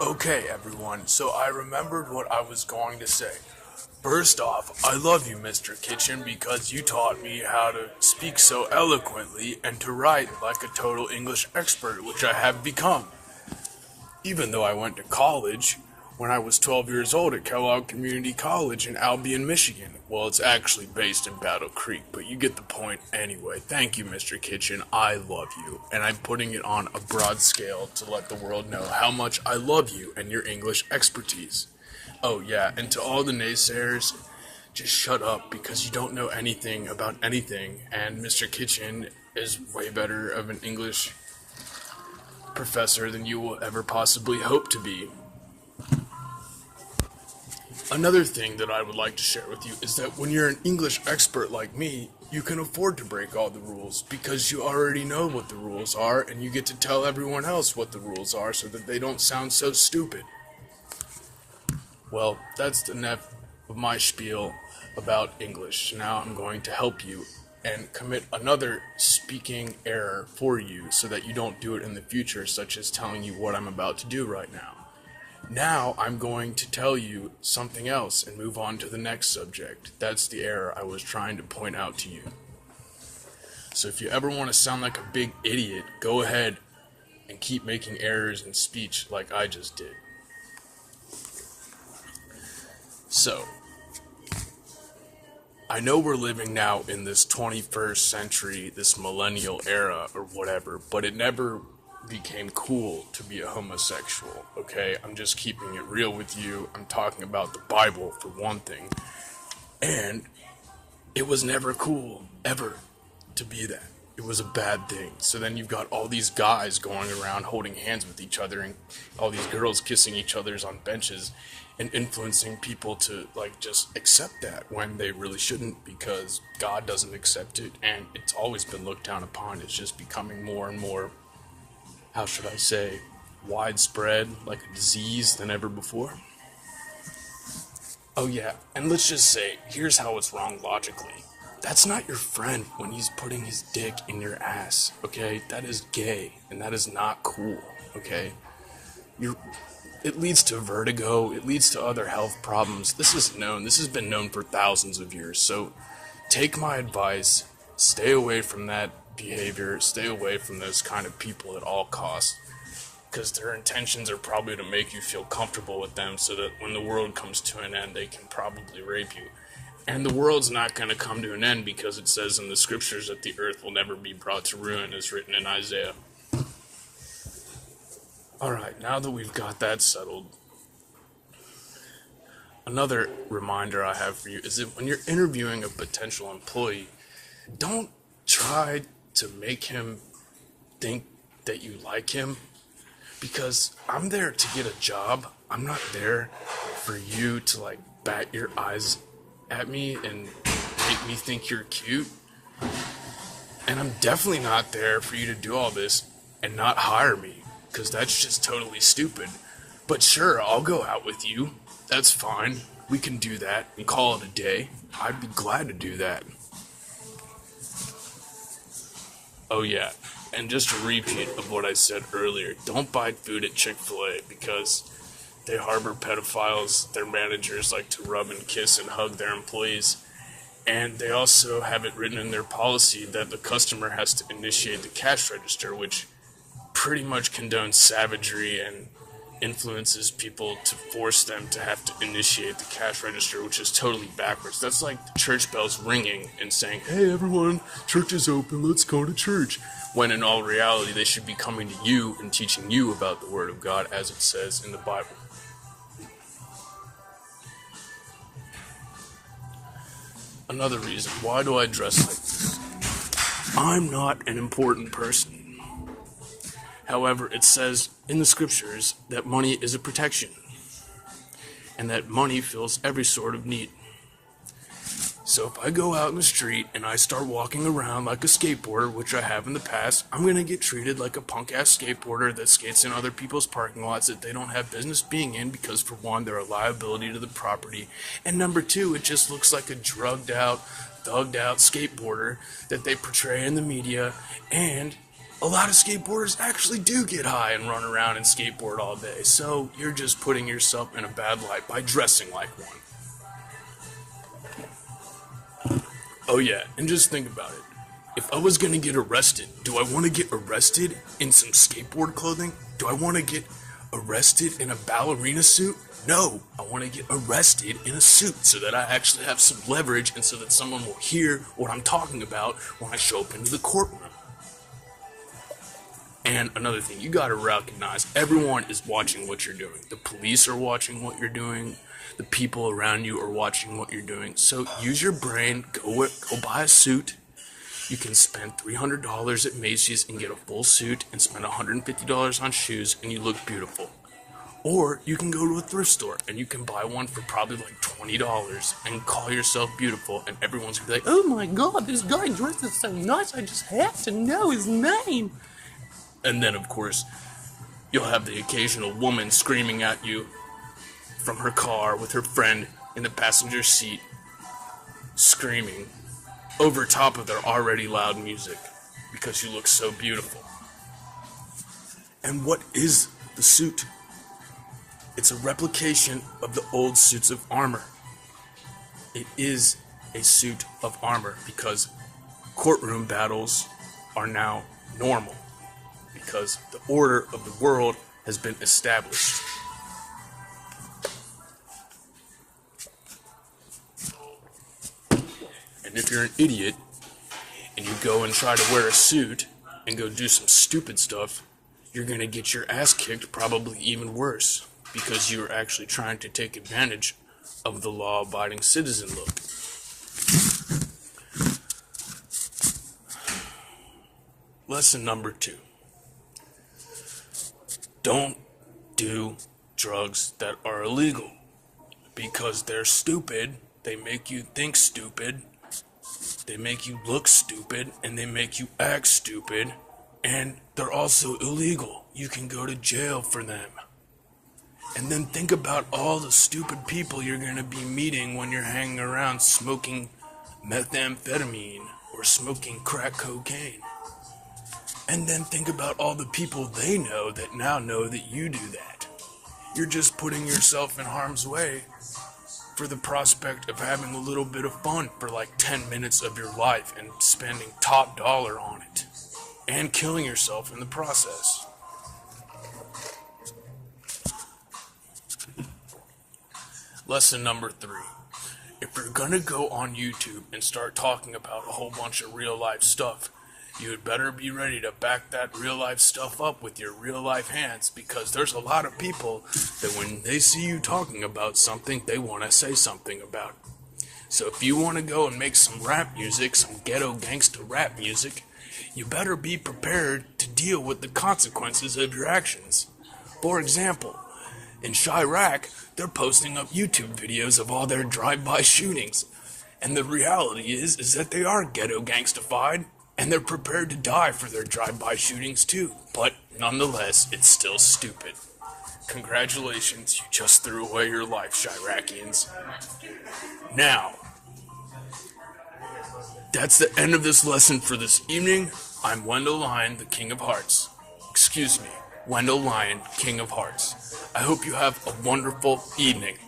Okay, everyone, so I remembered what I was going to say. First off, I love you, Mr. Kitchen, because you taught me how to speak so eloquently and to write like a total English expert, which I have become. Even though I went to college when I was 12 years old at Kellogg Community College in Albion, Michigan. Well, it's actually based in Battle Creek, but you get the point anyway. Thank you, Mr. Kitchen. I love you. And I'm putting it on a broad scale to let the world know how much I love you and your English expertise. Oh, yeah, and to all the naysayers, just shut up because you don't know anything about anything, and Mr. Kitchen is way better of an English professor than you will ever possibly hope to be. Another thing that I would like to share with you is that when you're an English expert like me, you can afford to break all the rules because you already know what the rules are and you get to tell everyone else what the rules are so that they don't sound so stupid. Well, that's enough of my spiel about English. Now I'm going to help you and commit another speaking error for you so that you don't do it in the future, such as telling you what I'm about to do right now. Now I'm going to tell you something else and move on to the next subject. That's the error I was trying to point out to you. So if you ever want to sound like a big idiot, go ahead and keep making errors in speech like I just did. So, I know we're living now in this 21st century, this millennial era or whatever, but it never became cool to be a homosexual, okay? I'm just keeping it real with you. I'm talking about the Bible for one thing. And it was never cool, ever, to be that. It was a bad thing. So then you've got all these guys going around holding hands with each other and all these girls kissing each other's on benches and influencing people to just accept that when they really shouldn't because God doesn't accept it and it's always been looked down upon. It's just becoming more and more, how should I say, widespread, like a disease than ever before. Oh yeah, and let's just say, here's how it's wrong logically. That's not your friend when he's putting his dick in your ass, okay? That is gay, and that is not cool, okay? It leads to vertigo, it leads to other health problems. This is known, this has been known for thousands of years, so take my advice, stay away from that behavior, stay away from those kind of people at all costs, because their intentions are probably to make you feel comfortable with them so that when the world comes to an end, they can probably rape you. And the world's not going to come to an end because it says in the scriptures that the earth will never be brought to ruin, as written in Isaiah. Alright, now that we've got that settled, another reminder I have for you is that when you're interviewing a potential employee, don't try to make him think that you like him, because I'm there to get a job. I'm not there for you to bat your eyes at me and make me think you're cute. And I'm definitely not there for you to do all this and not hire me, because that's just totally stupid. But sure, I'll go out with you. That's fine. We can do that and call it a day. I'd be glad to do that. Oh yeah, and just a repeat of what I said earlier, don't buy food at Chick-fil-A because they harbor pedophiles. Their managers like to rub and kiss and hug their employees. And they also have it written in their policy that the customer has to initiate the cash register, which pretty much condones savagery and influences people to force them to have to initiate the cash register, which is totally backwards. That's like the church bells ringing and saying, hey everyone, church is open, let's go to church. When in all reality, they should be coming to you and teaching you about the Word of God as it says in the Bible. Another reason, why do I dress like this? I'm not an important person. However, it says in the scriptures that money is a protection and that money fills every sort of need. So if I go out in the street and I start walking around like a skateboarder, which I have in the past, I'm going to get treated like a punk-ass skateboarder that skates in other people's parking lots that they don't have business being in because, for one, they're a liability to the property, and number two, it just looks like a drugged-out, thugged-out skateboarder that they portray in the media, and a lot of skateboarders actually do get high and run around and skateboard all day, so you're just putting yourself in a bad light by dressing like one. Oh yeah, and just think about it. If I was gonna get arrested, do I want to get arrested in some skateboard clothing? Do I want to get arrested in a ballerina suit? No, I want to get arrested in a suit so that I actually have some leverage and so that someone will hear what I'm talking about when I show up into the courtroom. And another thing, you gotta recognize everyone is watching what you're doing. The police are watching what you're doing. The people around you are watching what you're doing. So use your brain, go buy a suit. You can spend $300 at Macy's and get a full suit and spend $150 on shoes and you look beautiful. Or you can go to a thrift store and you can buy one for probably like $20 and call yourself beautiful and everyone's gonna be like, oh my god, this guy dresses so nice, I just have to know his name. And then of course, you'll have the occasional woman screaming at you from her car with her friend in the passenger seat, screaming over top of their already loud music because you look so beautiful. And what is the suit? It's a replication of the old suits of armor. It is a suit of armor because courtroom battles are now normal because the order of the world has been established. And if you're an idiot and you go and try to wear a suit and go do some stupid stuff, you're gonna get your ass kicked, probably even worse, because you're actually trying to take advantage of the law-abiding citizen look. Lesson number 2. Don't do drugs that are illegal because they're stupid, they make you think stupid, they make you look stupid, and they make you act stupid, and they're also illegal. You can go to jail for them. And then think about all the stupid people you're going to be meeting when you're hanging around smoking methamphetamine or smoking crack cocaine. And then think about all the people they know that now know that you do that. You're just putting yourself in harm's way for the prospect of having a little bit of fun for like 10 minutes of your life and spending top dollar on it and killing yourself in the process. Lesson number 3. If you're gonna go on YouTube and start talking about a whole bunch of real life stuff, you had better be ready to back that real life stuff up with your real life hands, because there's a lot of people that when they see you talking about something, they want to say something about it. So if you want to go and make some rap music, some ghetto gangsta rap music, you better be prepared to deal with the consequences of your actions. For example, in Chirac, they're posting up YouTube videos of all their drive-by shootings. And the reality is that they are ghetto gangstified, and they're prepared to die for their drive-by shootings too. But nonetheless, it's still stupid. Congratulations, you just threw away your life, Chiracians. Now, that's the end of this lesson for this evening. I'm Wendell Lyon, the King of Hearts. Excuse me, Wendell Lyon, King of Hearts. I hope you have a wonderful evening.